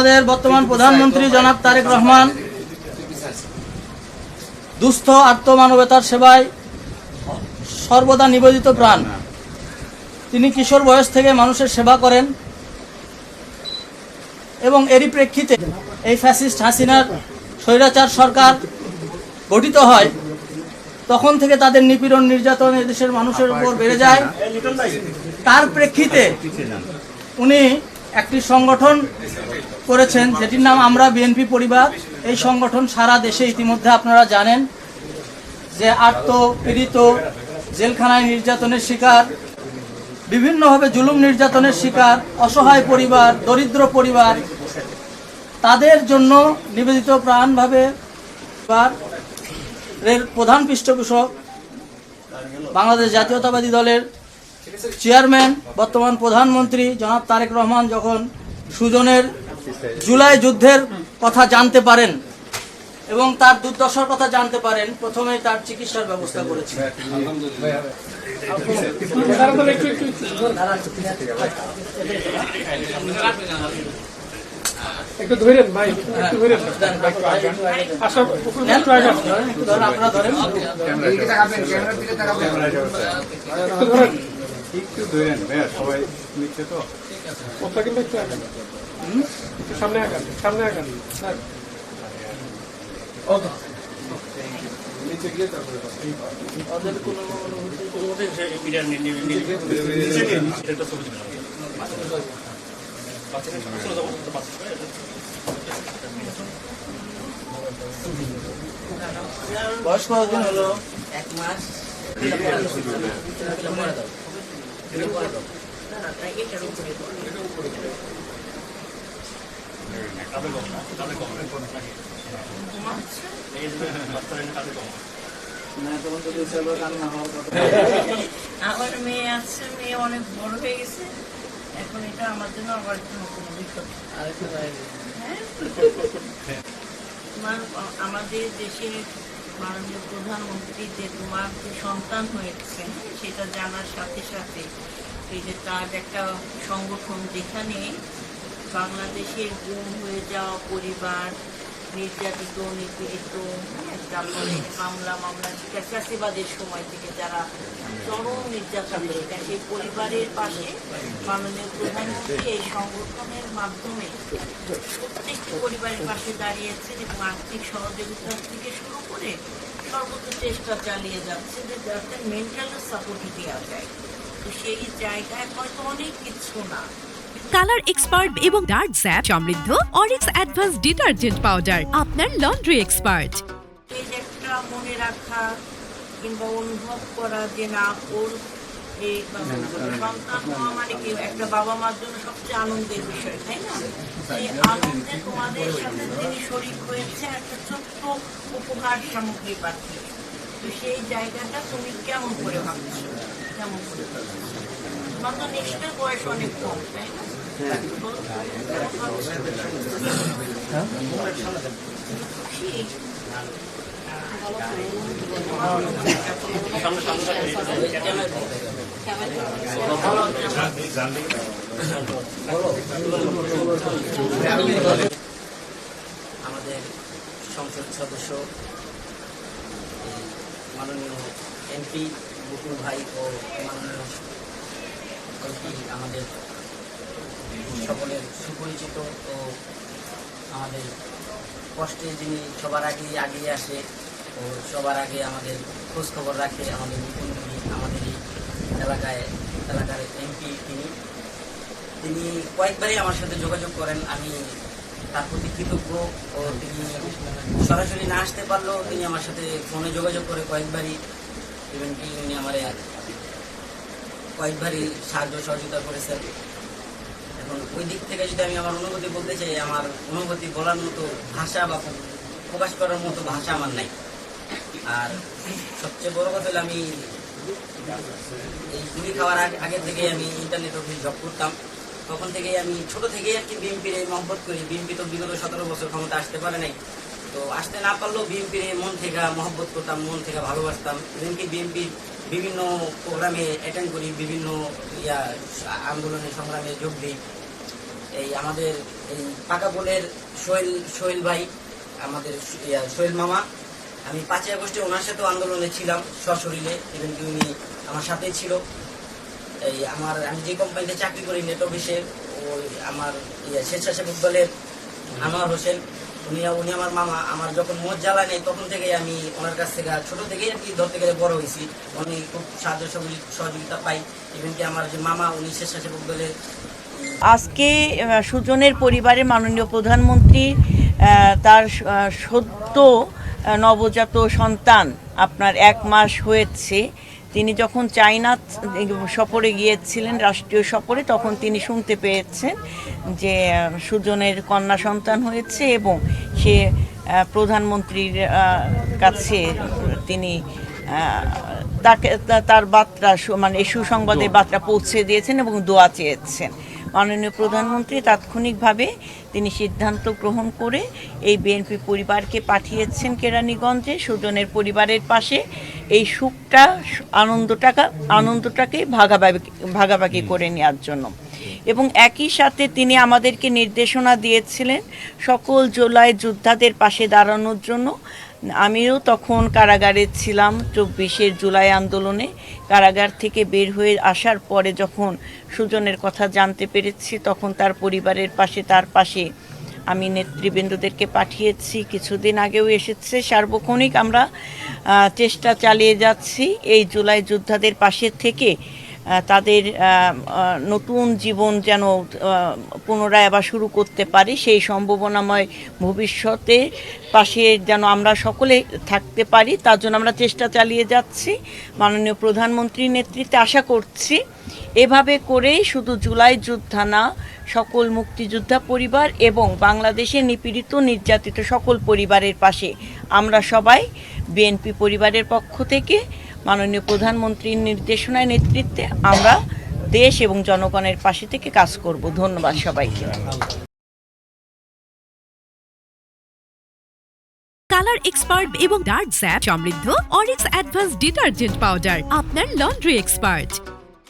আমাদের বর্তমান প্রধানমন্ত্রী জনাব তারেক রহমান দুস্থ আর্ত মানবতার সেবায় সর্বদা নিবেদিত প্রাণ। তিনি কিশোর বয়স থেকে মানুষের সেবা করেন এবং এরই প্রেক্ষিতে এই ফ্যাসিস্ট হাসিনার স্বৈরাচার সরকার গঠিত হয়। তখন থেকে তাদের নিপীড়ন নির্যাতন দেশের মানুষের উপর বেড়ে যায়। তার প্রেক্ষিতে উনি একটি সংগঠন করেছেন যেটির নাম আমরা বিএনপি পরিবার। এই সংগঠন সারা দেশে ইতিমধ্যে আপনারা জানেন যে আর্ত পীড়িত, জেলখানায় নির্যাতনের শিকার, বিভিন্নভাবে জুলুম নির্যাতনের শিকার অসহায় পরিবার, দরিদ্র পরিবার, তাদের জন্য নিবেদিত প্রাণভাবে এর প্রধান পৃষ্ঠপোষক বাংলাদেশ জাতীয়তাবাদী দলের চেয়ারম্যান বর্তমান প্রধানমন্ত্রী জনাব তারেক রহমান যখন সুজনের জুলাই যুদ্ধের কথা জানতে পারেন এবং তার দুর্দশার কথা জানতে পারেন, প্রথমেই তার চিকিৎসার ব্যবস্থা করেছেন। একটু ধরেন ভাই, একটু ধরেন, আপনারা ধরেন, সবাই নিচ্ছে তো ওটা কিন্তু একটু আগান, সামনে আগান, সামনে আগান। নিচে গিয়ে তারপরে বয়স কতদিন হলো? 1 মাস। আমার মেয়ে আছে, মেয়ে অনেক বড় হয়ে গেছে এখন। এটা আমার জন্য আবার নতুন অভিজ্ঞতা। আমাদের দেশের মাননীয় প্রধানমন্ত্রী যে তোমার যে সন্তান হয়েছে সেটা জানার সাথে সাথে এই যে তার একটা সংগঠন যেখানে বাংলাদেশের গুম হয়ে যাওয়া পরিবার, নির্যাতিত নিপীড়িত, তারপরে মামলা চাষিবাদের সময় থেকে যারা চরম নির্যাতনের শিকার সেই পরিবারের পাশে মাননীয় প্রধানমন্ত্রী এই সংগঠনের মাধ্যমে প্রত্যেকটি পরিবারের পাশে দাঁড়িয়েছেন এবং আর্থিক সহযোগিতা থেকে শুরু করে সর্বোচ্চ চেষ্টা চালিয়ে যাচ্ছে যে যাতে মেন্টাল সাপোর্ট দেওয়া যায়। তো সেই জায়গায় হয়তো অনেক কিছু না, কালার এক্সপার্ট এবং ডার্ক স্যাপ সমৃদ্ধ অরিক্স অ্যাডভান্স ডিটারজেন্ট পাউডার আপনার লন্ড্রি এক্সপার্ট। এই যে একটা মনে রাখা কিংবা অনুভব করা যে না ওর এই সন্তান হওয়া মানে কি একটা বাবা মার জন্য সবচেয়ে আনন্দের বিষয়, তাই না? এই আনন্দে তোমাদের সাথে তিনি শরীক হয়েছে একটা ছোট্ট উপহার সামগ্রী পাচ্ছে। তো সেই জায়গাটা তুমি কেমন করে ভাবছো? কেমন করে তোমার তো নিশ্চয় বয়স অনেক কম, তাই না? আমাদের সংসদ সদস্য মাননীয় এমপি বুকুল ভাই ও মাননীয় এমপি আমাদের সকলের সুপরিচিত ও আমাদের কষ্টে যিনি সবার আগে এগিয়ে আসে ও সবার আগে আমাদের খোঁজ খবর রাখে, আমাদের মুখ্যমন্ত্রী, আমাদের এই এলাকার এমপি তিনি কয়েকবারই আমার সাথে যোগাযোগ করেন। আমি তার প্রতি কৃতজ্ঞ। ও তিনি সরাসরি না আসতে পারলেও তিনি আমার সাথে ফোনে যোগাযোগ করে কয়েকবারই ইভেন্টটি উনি আমার কয়েকবারই সাহায্য সহযোগিতা করেছেন। এখন ওই দিক থেকে যদি আমি আমার অনুভূতি বলতে চাই, আমার অনুভূতি বলার মতো ভাষা বা প্রকাশ করার মতো ভাষা আমার নাই। আর সবচেয়ে বড় কথা হলো আমি এই গুলি খাওয়ার আগে থেকে আমি ইন্টারনেট অফিস জব করতাম। তখন থেকে আমি ছোট থেকেই আর কি বিএনপির মহব্বত করি। বিএনপি তো বিগত 17 বছর ক্ষমতা আসতে পারে নাই, তো আসতে না পারলেও বিএনপির মন থেকে মহব্বত করতাম, মন থেকে ভালোবাসতাম। এমনকি বিএনপির বিভিন্ন প্রোগ্রামে অ্যাটেন্ড করি, বিভিন্ন আন্দোলনে সংগ্রামে যোগ দিই। এই আমাদের এই পাকাপোলের সোহেল ভাই, আমাদের সোহেল মামা, আমি 5ই আগস্টে ওনার সাথে আন্দোলনে ছিলাম সশরীরে, ইভেন কি উনি আমার সাথেই ছিল। এই আমি যে কোম্পানিতে চাকরি করি নেট অফিসে, ওই আমার স্বেচ্ছাসেবক দলের আনোয়ার হোসেন, উনি আমার মামা। আমার যখন মদ জ্বালা নেই তখন থেকে আমি ওনার কাছ থেকে ছোট থেকেই আর কি ধরতে গেলে বড় হয়েছি। উনি খুব সাহায্য সহযোগিতা পাই। ইভেন কি আমার যে মামা, উনি স্বেচ্ছাসেবক দলের। আজকে সুজনের পরিবারের মাননীয় প্রধানমন্ত্রী তার সদ্য নবজাত সন্তান আপনার 1 মাস হয়েছে, তিনি যখন চায়না সফরে গিয়েছিলেন, রাষ্ট্রীয় সফরে, তখন তিনি শুনতে পেয়েছেন যে সুজনের কন্যা সন্তান হয়েছে এবং সে প্রধানমন্ত্রীর কাছে তিনি তাকে তার বার্তা মানে সুসংবাদের বার্তা পৌঁছে দিয়েছেন এবং দোয়া চেয়েছেন। মাননীয় প্রধানমন্ত্রী তাৎক্ষণিকভাবে তিনি সিদ্ধান্ত গ্রহণ করে এই বিএনপি পরিবারকে পাঠিয়েছেন কেরানীগঞ্জে সুজনের পরিবারের পাশে এই সুখটা আনন্দটাকে ভাগাভাগি করে নেওয়ার জন্য। এবং একই সাথে তিনি আমাদেরকে নির্দেশনা দিয়েছিলেন সকল জুলাই যোদ্ধাদের পাশে দাঁড়ানোর জন্য। আমিও তখন কারাগারে ছিলাম 24 জুলাই আন্দোলনে। কারাগার থেকে বের হয়ে আসার পরে যখন সুজনের কথা জানতে পেরেছি, তখন তার পরিবারের পাশে, তার পাশে আমি নেতৃবৃন্দদেরকে পাঠিয়েছি। কিছুদিন আগেও এসেছে। সার্বক্ষণিক আমরা চেষ্টা চালিয়ে যাচ্ছি এই জুলাই যোদ্ধাদের পাশে থেকে তাদের নতুন জীবন যেন পুনরায় আবার শুরু করতে পারি, সেই সম্ভাবনাময় ভবিষ্যতে পাশে যেন আমরা সকলে থাকতে পারি, তার জন্য আমরা চেষ্টা চালিয়ে যাচ্ছি। মাননীয় প্রধানমন্ত্রীর নেতৃত্বে আশা করছি এভাবে করেই শুধু জুলাই যোদ্ধা না, সকল মুক্তিযোদ্ধা পরিবার এবং বাংলাদেশে নিপীড়িত নির্যাতিত সকল পরিবারের পাশে আমরা সবাই বিএনপি পরিবারের পক্ষ থেকে মাননীয় প্রধানমন্ত্রীর নির্দেশনায় নেতৃত্বে আমরা দেশ এবং জনগণের পাশে থেকে কাজ করব। ধন্যবাদ সবাইকে। কালার এক্সপার্ট এবং ডার্ক স্যাপ সমৃদ্ধ অরিক্স অ্যাডভান্স ডিটারজেন্ট পাউডার, আপনার লন্ড্রি এক্সপার্ট।